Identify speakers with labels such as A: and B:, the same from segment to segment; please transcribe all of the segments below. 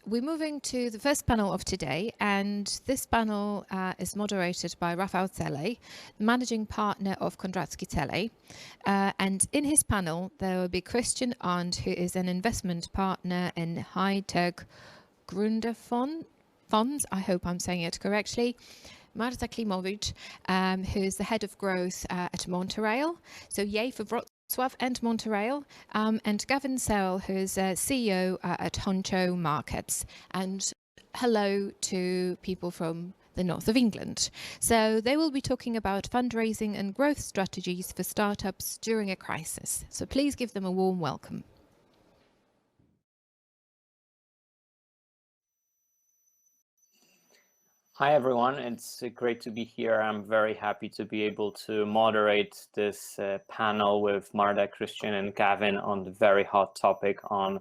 A: we're moving to the first panel of today, and this panel is moderated by Rafał Celej, managing partner of Kondracki Celej. And in his panel, there will be Christian Arndt, who is an investment partner in high-tech Gründerfonds. I hope I'm saying it correctly. Marta Klimowicz, who is the head of growth at Monterail. So yay for Wrocław and Monterail, and Gavin Sewell, who is CEO at Honcho Markets. And hello to people from the north of England. So they will be talking about fundraising and growth strategies for startups during a crisis. So please give them a warm welcome.
B: Hi, everyone. It's great to be here. I'm very happy to be able to moderate this panel with Marta, Christian, and Gavin on the very hot topic on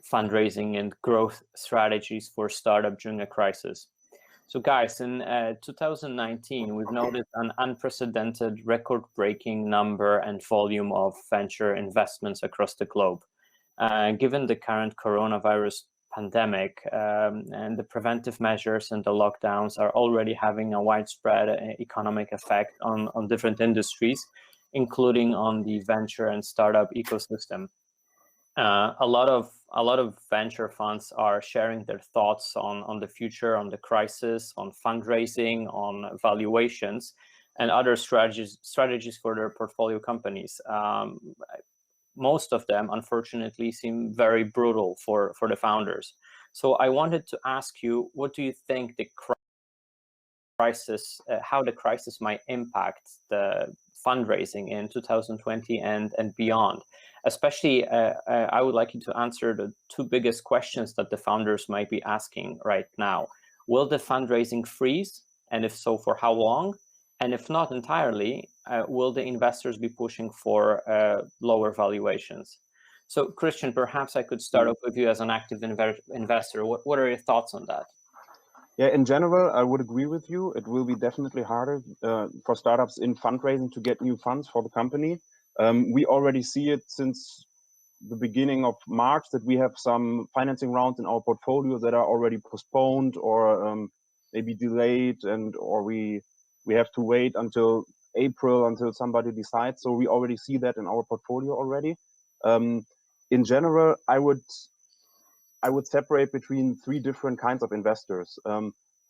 B: fundraising and growth strategies for startup during a crisis. So guys, in 2019, we've noticed an unprecedented record-breaking number and volume of venture investments across the globe. Given the current coronavirus pandemic and the preventive measures and the lockdowns are already having a widespread economic effect on different industries, including on the venture and startup ecosystem. A lot of venture funds are sharing their thoughts on the future, on the crisis, on fundraising, on valuations, and other strategies for their portfolio companies. Most of them, unfortunately, seem very brutal for the founders. So I wanted to ask you, what do you think the crisis, how the crisis might impact the fundraising in 2020 and beyond? Especially, I would like you to answer the two biggest questions that the founders might be asking right now. Will the fundraising freeze? And if so, for how long? And if not entirely, will the investors be pushing for lower valuations? So Christian, perhaps I could start off with you as an active investor. What are your thoughts on that?
C: Yeah, in general, I would agree with you. It will be definitely harder for startups in fundraising to get new funds for the company. We already see it since the beginning of March that we have some financing rounds in our portfolio that are already postponed or maybe delayed, or we have to wait until April until somebody decides. So we already see that in our portfolio already. In general, I would separate between three different kinds of investors,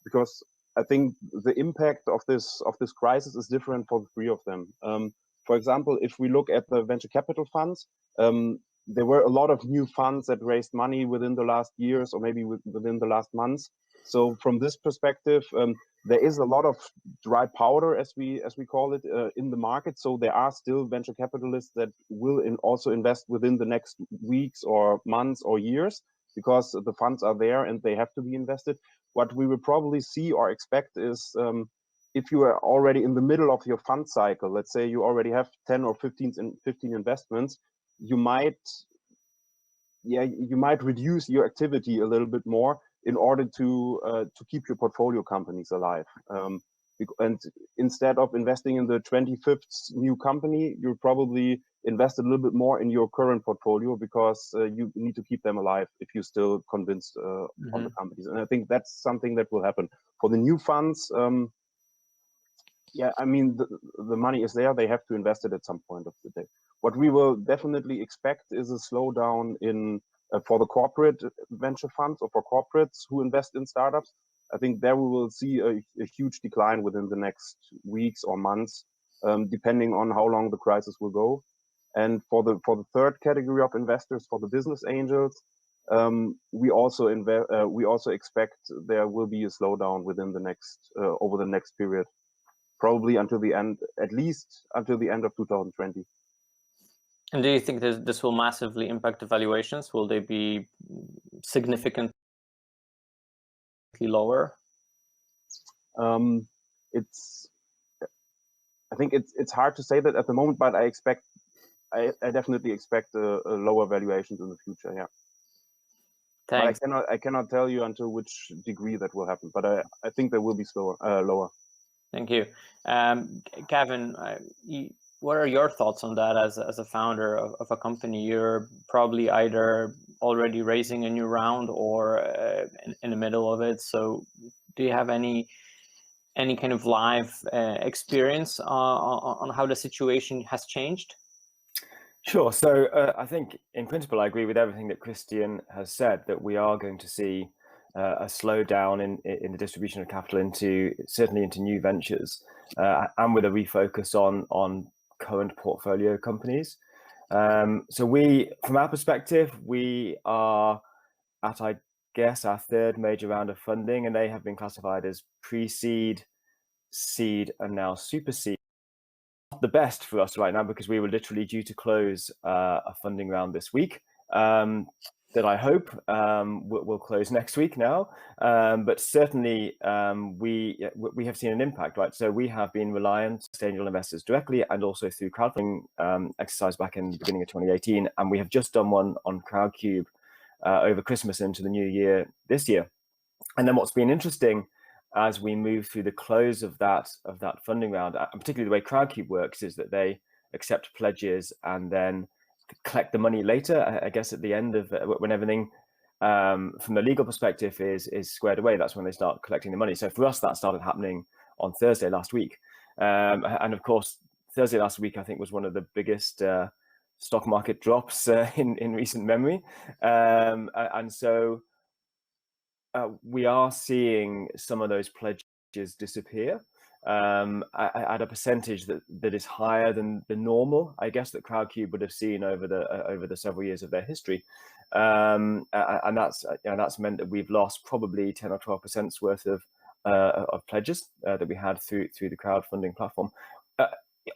C: because I think the impact of this crisis is different for the three of them. For example, if we look at the venture capital funds, there were a lot of new funds that raised money within the last years or maybe within the last months. So from this perspective, there is a lot of dry powder, as we call it, in the market. So there are still venture capitalists that will also invest within the next weeks or months or years, because the funds are there and they have to be invested. What we will probably see or expect is, if you are already in the middle of your fund cycle, let's say you already have 10 or 15 investments, you might reduce your activity a little bit more in order to keep your portfolio companies alive. And instead of investing in the 25th new company, you'll probably invest a little bit more in your current portfolio, because you need to keep them alive if you're still convinced on the companies. And I think that's something that will happen. For the new funds, yeah, I mean, the money is there. They have to invest it at some point of the day. What we will definitely expect is a slowdown in for the corporate venture funds or for corporates who invest in startups. I think there we will see a huge decline within the next weeks or months, depending on how long the crisis will go. And for the third category of investors, for the business angels, we also expect there will be a slowdown within the next over the next period, probably until the end, at least until the end of 2020.
B: And do you think this will massively impact the valuations? Will they be significantly lower?
C: I think it's hard to say that at the moment, but I definitely expect lower valuations in the future. Yeah.
B: Thanks.
C: But I cannot tell you until which degree that will happen, but I think they will be lower.
B: Thank you. Gavin, what are your thoughts on that as a founder of a company? You're probably either already raising a new round or in the middle of it. So do you have any kind of live experience on how the situation has changed?
D: Sure. So I think in principle, I agree with everything that Christian has said, that we are going to see a slowdown in the distribution of capital certainly into new ventures, and with a refocus on current portfolio companies. So from our perspective, we are at, I guess, our third major round of funding, and they have been classified as pre-seed, seed, and now super seed. The best for us right now, because we were literally due to close a funding round this week that I hope will close next week now. But certainly we have seen an impact, right? So we have been reliant on angel investors directly and also through crowdfunding exercise back in the beginning of 2018. And we have just done one on Crowdcube over Christmas into the new year this year. And then what's been interesting as we move through the close of that funding round, and particularly the way Crowdcube works, is that they accept pledges and then collect the money later. I guess at the end of when everything from the legal perspective is squared away, that's when they start collecting the money. So for us, that started happening on Thursday last week, and of course Thursday last week I think was one of the biggest stock market drops in recent memory, and so. We are seeing some of those pledges disappear at a percentage that is higher than the normal, I guess, that Crowdcube would have seen over the several years of their history, and that's meant that we've lost probably 10 or 12% worth of pledges that we had through the crowdfunding platform.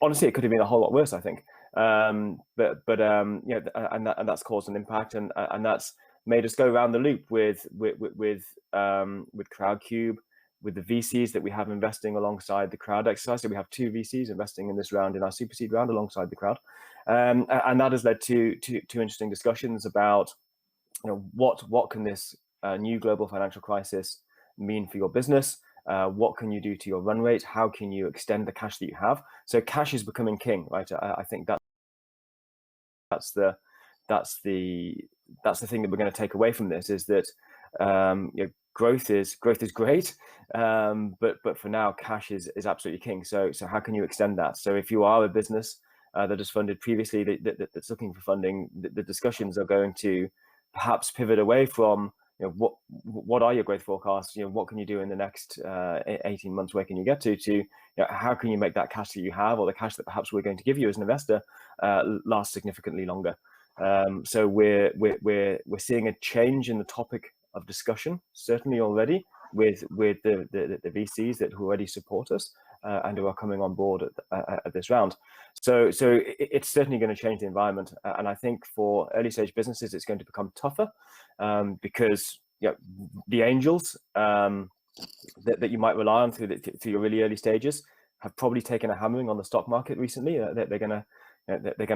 D: Honestly, it could have been a whole lot worse, I think, but that's caused an impact, and that's made us go around the loop with Crowdcube, with the VCs that we have investing alongside the crowd exercise. So we have 2 VCs investing in this round, in our super seed round, alongside the crowd, and that has led to interesting discussions about, what can this new global financial crisis mean for your business? What can you do to your run rate? How can you extend the cash that you have? So cash is becoming king, right? I think that's the thing that we're going to take away from this, is that growth is great, but for now, cash is absolutely king. So how can you extend that? So if you are a business that has funded previously, that's looking for funding, the discussions are going to perhaps pivot away from what are your growth forecasts? What can you do in the next 18 months? Where can you get to how can you make that cash that you have, or the cash that perhaps we're going to give you as an investor, last significantly longer? So we're seeing a change in the topic of discussion, certainly already with the VCs that already support us and who are coming on board at this round. So it's certainly going to change the environment, and I think for early stage businesses it's going to become tougher because the angels that you might rely on through your really early stages have probably taken a hammering on the stock market recently. They're going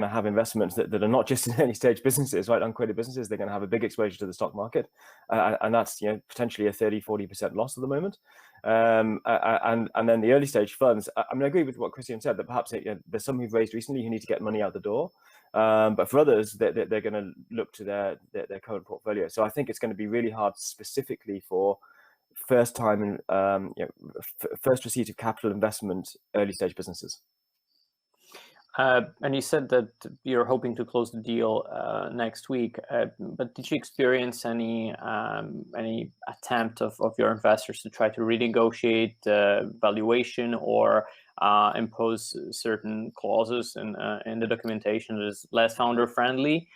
D: to have investments that are not just in early stage businesses, right? Uncredited businesses. They're going to have a big exposure to the stock market, and that's potentially a 30-40% loss at the moment. And then the early stage funds. I agree with what Christian said, that perhaps there's some who've raised recently who need to get money out the door, but for others, they're going to look to their current portfolio. So I think it's going to be really hard, specifically for first time first receipt of capital investment early stage businesses.
B: And you said that you're hoping to close the deal next week, but did you experience any attempt of your investors to try to renegotiate the valuation or impose certain clauses in the documentation that is less founder friendly?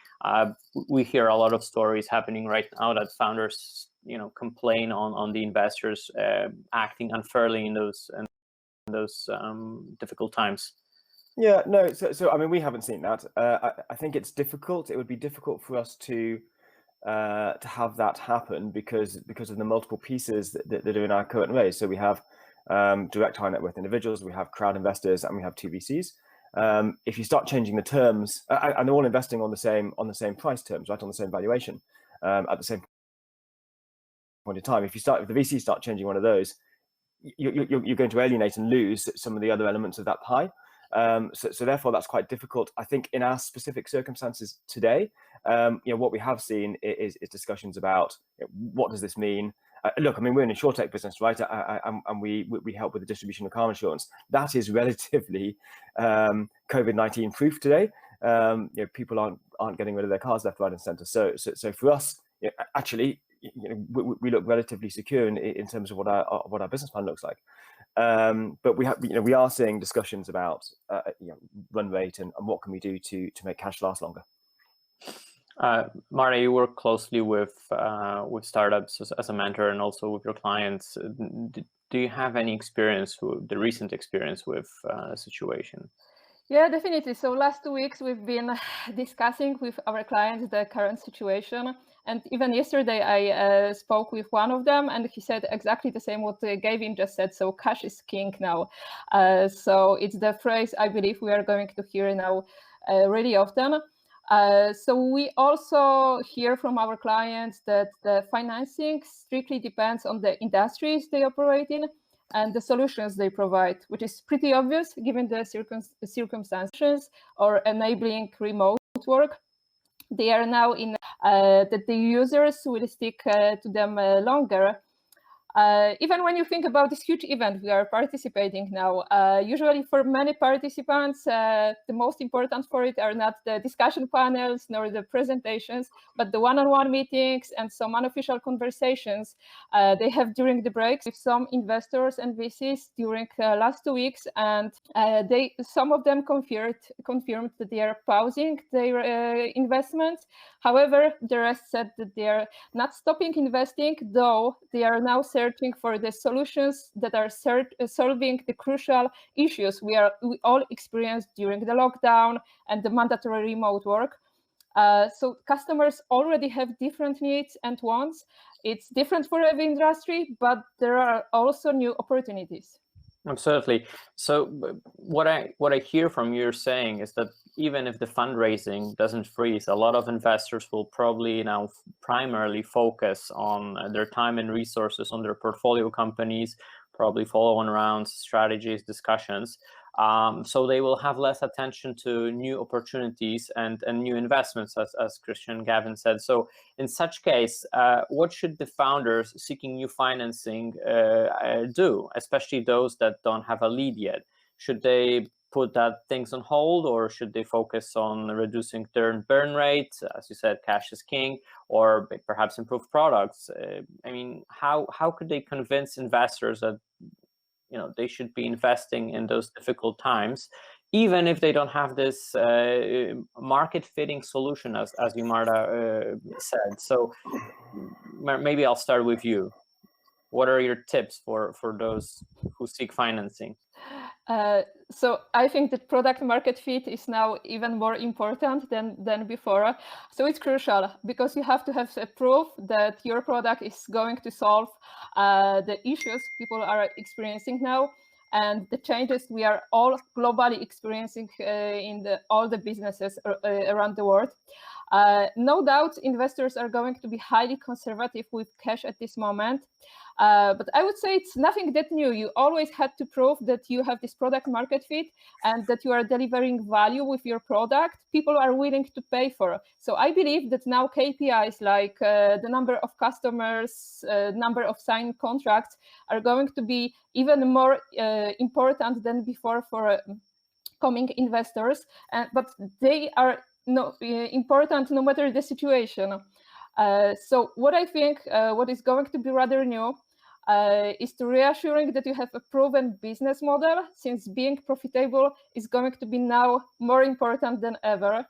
B: We hear a lot of stories happening right now that founders complain on the investors acting unfairly in those difficult times.
D: Yeah, no. So we haven't seen that. I think it's difficult. It would be difficult for us to have that happen because of the multiple pieces that are in our current raise. So we have direct high net worth individuals, we have crowd investors, and we have 2 VCs. If you start changing the terms, and they're all investing on the same price terms, right, on the same valuation, at the same point in time. If the VCs start changing one of those, you're going to alienate and lose some of the other elements of that pie. So therefore that's quite difficult. I think in our specific circumstances today, what we have seen is discussions about what does this mean, look, I mean, we're in a short tech business, right? And we help with the distribution of car insurance. That is relatively COVID-19 proof today. People aren't getting rid of their cars left, right, and centre. So for us, actually, we look relatively secure in terms of what our business plan looks like. But we are seeing discussions about run rate and what can we do to make cash last longer.
B: Marta, you work closely with startups as a mentor and also with your clients. Do you have any experience, the recent experience with the situation?
E: Yeah, definitely. So last 2 weeks, we've been discussing with our clients the current situation. And even yesterday, I spoke with one of them, and he said exactly the same what Gavin just said. So cash is king now. So it's the phrase I believe we are going to hear now really often. So we also hear from our clients that the financing strictly depends on the industries they operate in and the solutions they provide, which is pretty obvious given the circumstances or enabling remote work. They are now in that the users will stick to them longer. Even when you think about this huge event we are participating now, usually for many participants, the most important for it are not the discussion panels nor the presentations, but the one-on-one meetings and some unofficial conversations they have during the breaks with some investors and VCs during last 2 weeks. And some of them confirmed that they are pausing their investments. However, the rest said that they are not stopping investing, though they are now searching for the solutions that are solving the crucial issues we all experienced during the lockdown and the mandatory remote work. So customers already have different needs and wants. It's different for every industry, but there are also new opportunities.
B: Absolutely. So what I hear from you saying is that even if the fundraising doesn't freeze, a lot of investors will probably now primarily focus on their time and resources on their portfolio companies, probably follow-on rounds, strategies, discussions. So they will have less attention to new opportunities and new investments, as Christian and Gavin said. So in such case, what should the founders seeking new financing do, especially those that don't have a lead yet? Should they put that things on hold, or should they focus on reducing their burn rate? As you said, cash is king, or perhaps improve products. I mean, how could they convince investors that they should be investing in those difficult times, even if they don't have this market-fitting solution, as you, Marta, said? So maybe I'll start with you. What are your tips for those who seek financing?
E: So I think that product market fit is now even more important than before. So it's crucial because you have to have a proof that your product is going to solve the issues people are experiencing now and the changes we are all globally experiencing in all the businesses around the world. No doubt investors are going to be highly conservative with cash at this moment. But I would say it's nothing that new. You always had to prove that you have this product market fit and that you are delivering value with your product people are willing to pay for. So I believe that now KPIs like the number of customers, number of signed contracts are going to be even more important than before for coming investors. But they are important no matter the situation. So what I think what is going to be rather new is to reassuring that you have a proven business model, since being profitable is going to be now more important than ever.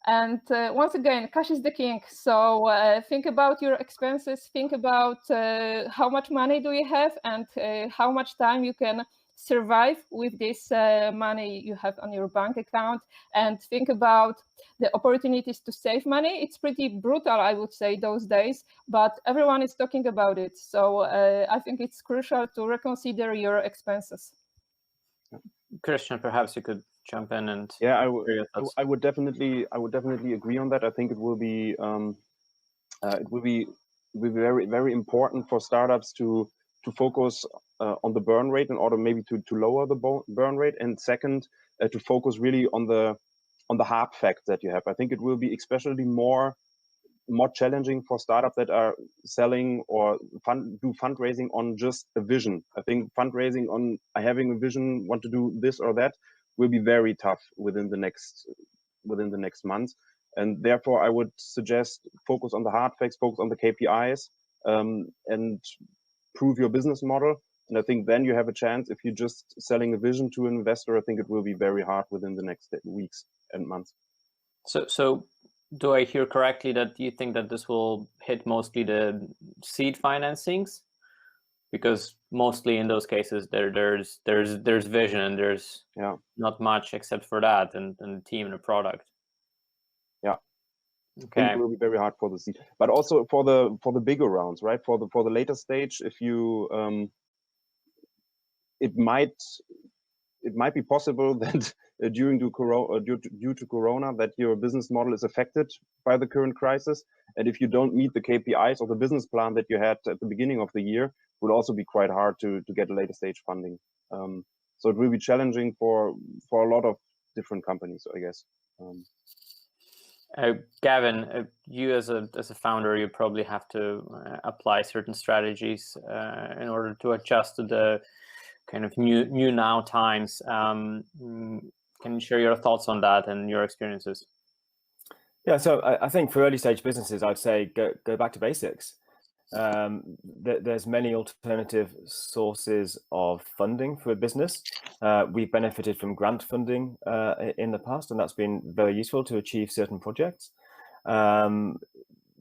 E: And once again, cash is the king. So think about your expenses, think about how much money do you have and how much time you can survive with this money you have on your bank account, and think about the opportunities to save money. It's pretty brutal, I would say, those days, but everyone is talking about it. So I think it's crucial to reconsider your expenses.
B: Christian, perhaps you could jump in and
C: I would definitely agree on that. I think it will be very, very important for startups to focus on the burn rate in order maybe to lower the burn rate, and second, to focus really on the hard facts that you have. I think it will be especially more more challenging for startups that are selling or do fundraising on just a vision. I think fundraising on having a vision, want to do this or that, will be very tough within the next months. And therefore, I would suggest focus on the hard facts, focus on the KPIs, and prove your business model. And I think then you have a chance. If you're just selling a vision to an investor, I think it will be very hard within the next weeks and months.
B: So do I hear correctly that you think that this will hit mostly the seed financings? Because mostly in those cases there's vision and there's not much except for that and the team and the product.
C: Yeah.
B: Okay.
C: It will be very hard for the seed, but also for the bigger rounds, right? For the later stage, if you it might be possible that due to Corona that your business model is affected by the current crisis, and if you don't meet the KPIs or the business plan that you had at the beginning of the year, it would also be quite hard to get a later stage funding. So it will be challenging for a lot of different companies, I guess.
B: Gavin, you as a founder, you probably have to apply certain strategies in order to adjust to the kind of new now times. Can you share your thoughts on that and your experiences?
D: Yeah, so I think for early stage businesses, I'd say go back to basics. There's many alternative sources of funding for a business. We've benefited from grant funding in the past, and that's been very useful to achieve certain projects.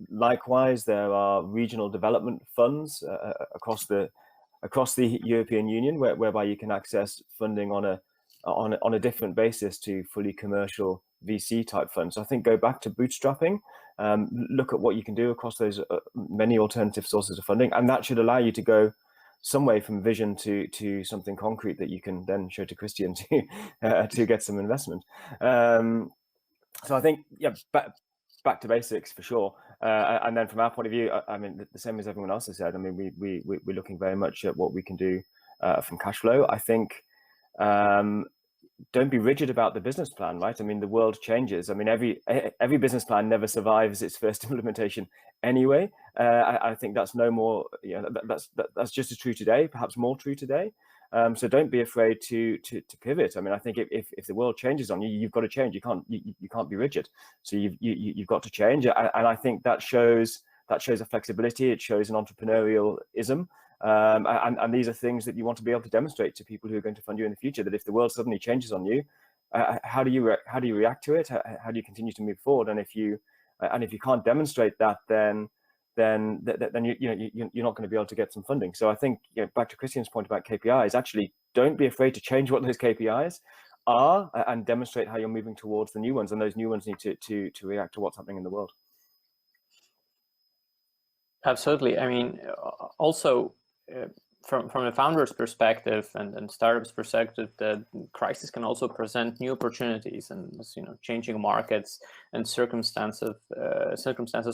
D: Likewise, there are regional development funds across the European Union, whereby you can access funding on a different basis to fully commercial VC type funds. So I think go back to bootstrapping, look at what you can do across those many alternative sources of funding, and that should allow you to go some way from vision to something concrete that you can then show to Christian to get some investment. So I think back to basics for sure. And then from our point of view, I mean, the same as everyone else has said, I mean, we're looking very much at what we can do from cash flow. I think don't be rigid about the business plan, right? I mean, the world changes. I mean, every business plan never survives its first implementation anyway. I think that's no more, that's just as true today, perhaps more true today. So don't be afraid to pivot. I mean, I think if the world changes on you, you've got to change. You can't be rigid. So you've got to change. And I think that shows a flexibility. It shows an entrepreneurialism. And these are things that you want to be able to demonstrate to people who are going to fund you in the future. That if the world suddenly changes on you, how do you react to it? How do you continue to move forward? And if you can't demonstrate that, then you're not going to be able to get some funding. So I think back to Christian's point about KPIs, actually don't be afraid to change what those KPIs are and demonstrate how you're moving towards the new ones. And those new ones need to react to what's happening in the world.
B: Absolutely. I mean, also from a founder's perspective and startups perspective, the crisis can also present new opportunities, and changing markets and circumstances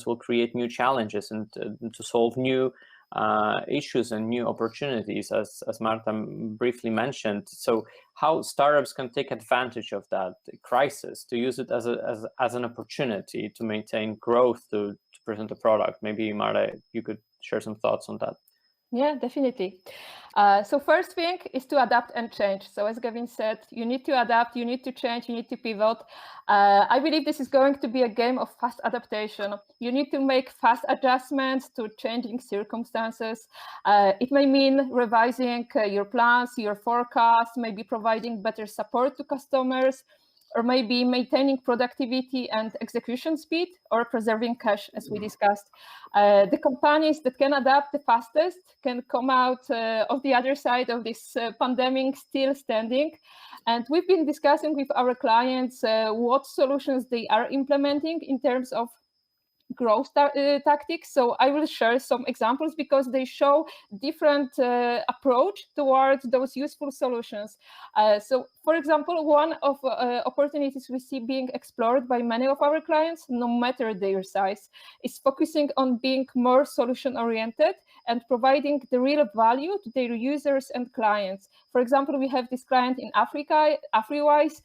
B: will create new challenges and to solve new issues and new opportunities, as Marta briefly mentioned. So how startups can take advantage of that crisis to use it as an opportunity to maintain growth, to present a product. Maybe Marta, you could share some thoughts on that.
E: Yeah, definitely. So first thing is to adapt and change. So as Gavin said, you need to adapt, you need to change, you need to pivot. I believe this is going to be a game of fast adaptation. You need to make fast adjustments to changing circumstances. It may mean revising your plans, your forecasts, maybe providing better support to customers, or maybe maintaining productivity and execution speed, or preserving cash, as we discussed. The companies that can adapt the fastest can come out of the other side of this pandemic still standing. And we've been discussing with our clients what solutions they are implementing in terms of growth tactics. So I will share some examples because they show different approach towards those useful solutions. So for example, one of opportunities we see being explored by many of our clients, no matter their size, is focusing on being more solution oriented and providing the real value to their users and clients. For example, we have this client in Africa, AfriWise.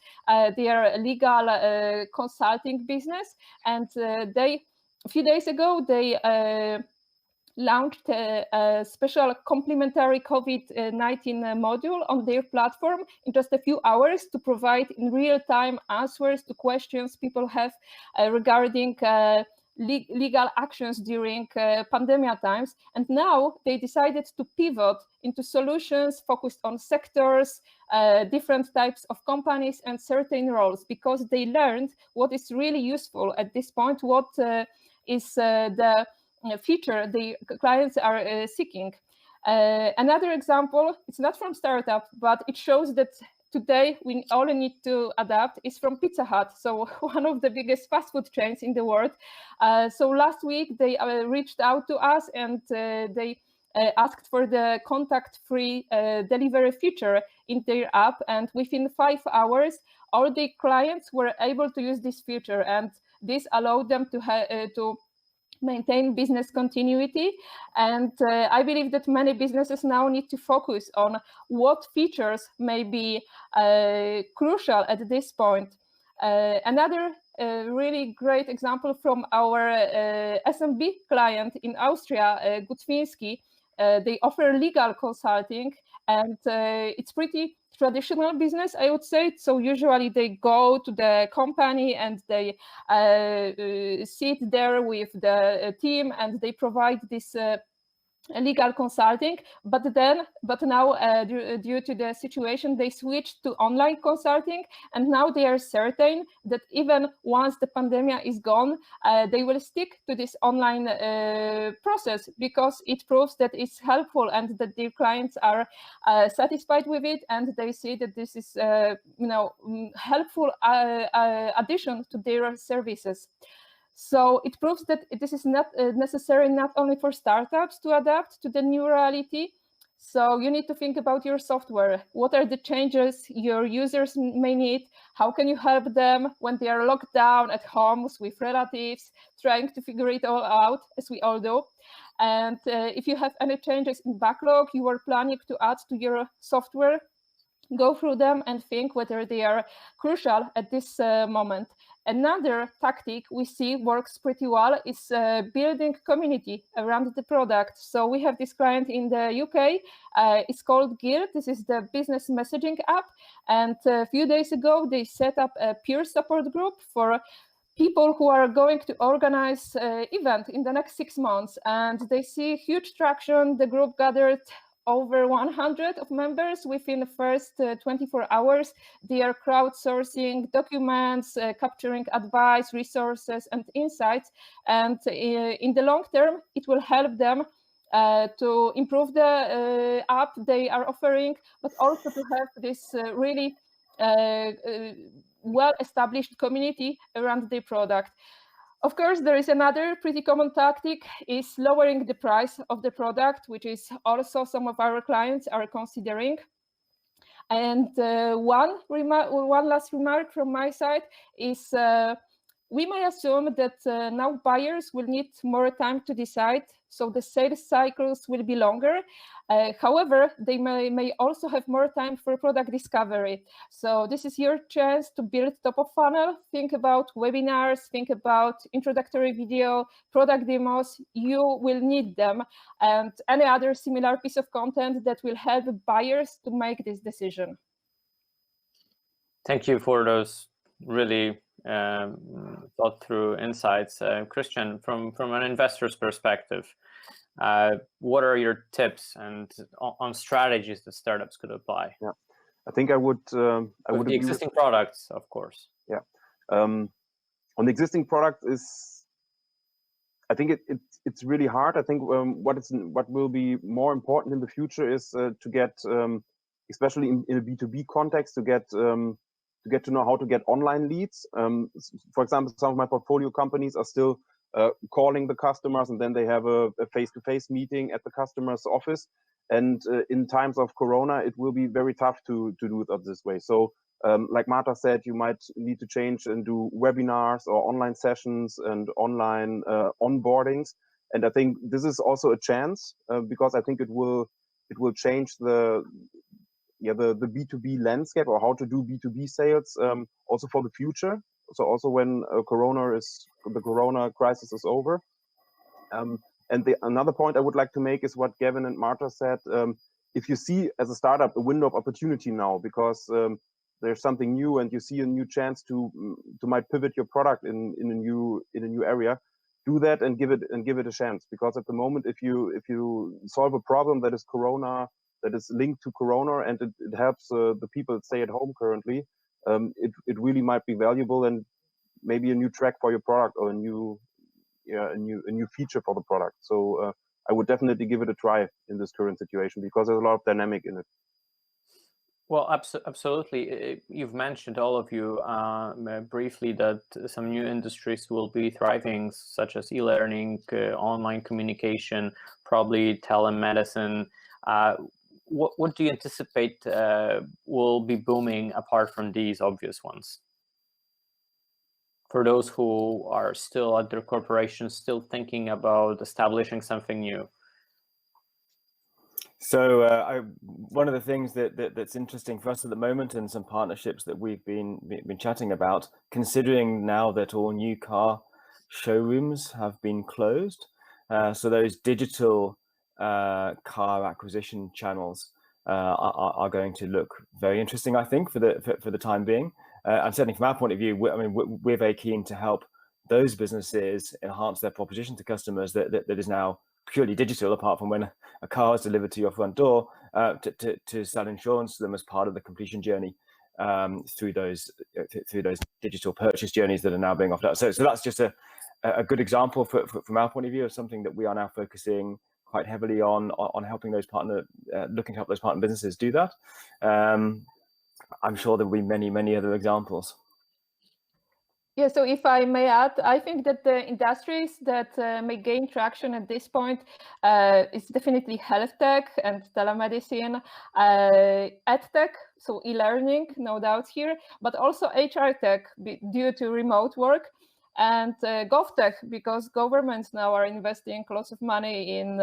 E: They are a legal consulting business, and they a few days ago, they launched a special complementary COVID-19 module on their platform in just a few hours to provide in real-time answers to questions people have regarding legal actions during pandemic times. And now they decided to pivot into solutions focused on sectors, different types of companies and certain roles, because they learned what is really useful at this point, what is the feature the clients are seeking. Another example, it's not from startup, but it shows that today we all need to adapt, is from Pizza Hut, so one of the biggest fast food chains in the world. So last week they reached out to us and they asked for the contact-free delivery feature in their app, and within 5 hours all the clients were able to use this feature, and this allowed them to maintain business continuity. And I believe that many businesses now need to focus on what features may be crucial at this point. Another really great example from our SMB client in Austria, Gutwinski, they offer legal consulting, and it's pretty traditional business, I would say. So usually they go to the company and they sit there with the team and they provide this legal consulting, but now due to the situation, they switched to online consulting, and now they are certain that even once the pandemic is gone, they will stick to this online process, because it proves that it's helpful and that their clients are satisfied with it, and they see that this is helpful addition to their services. So it proves that this is not necessary not only for startups to adapt to the new reality. So you need to think about your software. What are the changes your users may need? How can you help them when they are locked down at homes with relatives, trying to figure it all out, as we all do? And if you have any changes in backlog you are planning to add to your software, go through them and think whether they are crucial at this moment. Another tactic we see works pretty well is building community around the product. So we have this client in the UK, it's called Guild. This is the business messaging app. And a few days ago, they set up a peer support group for people who are going to organize an event in the next 6 months. And they see huge traction. The group gathered over 100 of members within the first 24 hours. They are crowdsourcing documents, capturing advice, resources, and insights. And in the long term, it will help them to improve the app they are offering, but also to have this really well-established community around their product. Of course, there is another pretty common tactic, is lowering the price of the product, which is also some of our clients are considering. And one last remark from my side is we may assume that now buyers will need more time to decide, so the sales cycles will be longer. However, they may also have more time for product discovery. So this is your chance to build top of funnel. Think about webinars, think about introductory video, product demos. You will need them, and any other similar piece of content that will help buyers to make this decision.
B: Thank you for those really thought through insights. Christian, from an investor's perspective, what are your tips and on strategies that startups could apply?
C: Yeah, I think I would
B: the existing products, of course.
C: Yeah, on the existing product is, I think it's really hard. I think what will be more important in the future is to get, especially in a B2B context, to get to know how to get online leads. For example, some of my portfolio companies are still calling the customers, and then they have a face-to-face meeting at the customer's office. And in times of Corona, it will be very tough to do it this way. So like Marta said, you might need to change and do webinars or online sessions and online onboardings. And I think this is also a chance because I think it will change the B2B landscape, or how to do B2B sales also for the future. So also when Corona is the Corona crisis is over. And another point I would like to make is what Gavin and Marta said. If you see as a startup a window of opportunity now, because there's something new and you see a new chance to might pivot your product in a new area, do that and give it a chance. Because at the moment, if you solve a problem that is Corona, that is linked to Corona, and it helps the people that stay at home currently, it really might be valuable and maybe a new track for your product or a new feature for the product. So I would definitely give it a try in this current situation because there's a lot of dynamic in it.
B: Well, absolutely. You've mentioned, all of you, briefly, that some new industries will be thriving, such as e-learning, online communication, probably telemedicine. What do you anticipate will be booming apart from these obvious ones? For those who are still at their corporations, still thinking about establishing something new.
D: So one of the things that's interesting for us at the moment, and some partnerships that we've been chatting about, considering now that all new car showrooms have been closed, so those digital car acquisition channels are going to look very interesting, I think, for the time being. And certainly from our point of view, we're very keen to help those businesses enhance their proposition to customers that is now purely digital, apart from when a car is delivered to your front door, to sell insurance to them as part of the completion journey through those digital purchase journeys that are now being offered. So that's just a good example from our point of view of something that we are now focusing quite heavily on helping those looking to help those partner businesses do that. I'm sure there will be many other examples.
E: Yeah, so if I may add, I think that the industries that may gain traction at this point is definitely health tech and telemedicine, ed tech, so e-learning, no doubt here, but also HR tech due to remote work, and gov tech, because governments now are investing lots of money in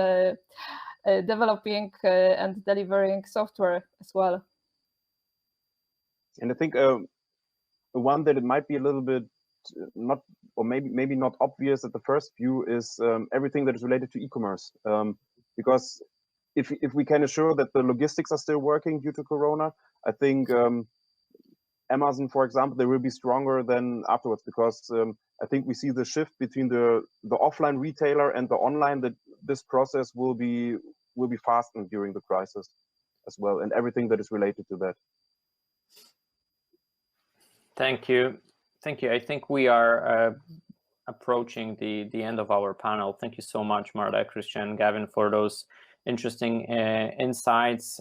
E: developing and delivering software as well.
C: And I think one that it might be a little bit not, or maybe not obvious at the first view, is everything that is related to e-commerce. Because if we can assure that the logistics are still working due to Corona, I think Amazon, for example, they will be stronger than afterwards, because I think we see the shift between the offline retailer and the online, that this process will be fastened during the crisis as well, and everything that is related to that.
B: Thank you. I think we are approaching the end of our panel. Thank you so much, Marta, Christian, Gavin, for those interesting insights.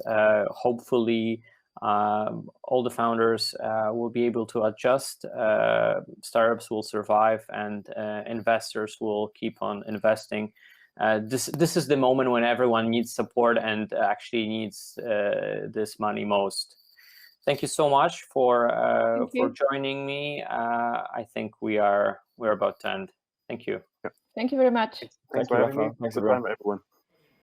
B: Hopefully, all the founders will be able to adjust. Startups will survive, and investors will keep on investing. This is the moment when everyone needs support and actually needs this money most. Thank you so much for joining me. I think we're about to end. Thank you.
E: Thank you very much.
C: Thanks for having me. Thanks for the time, everyone.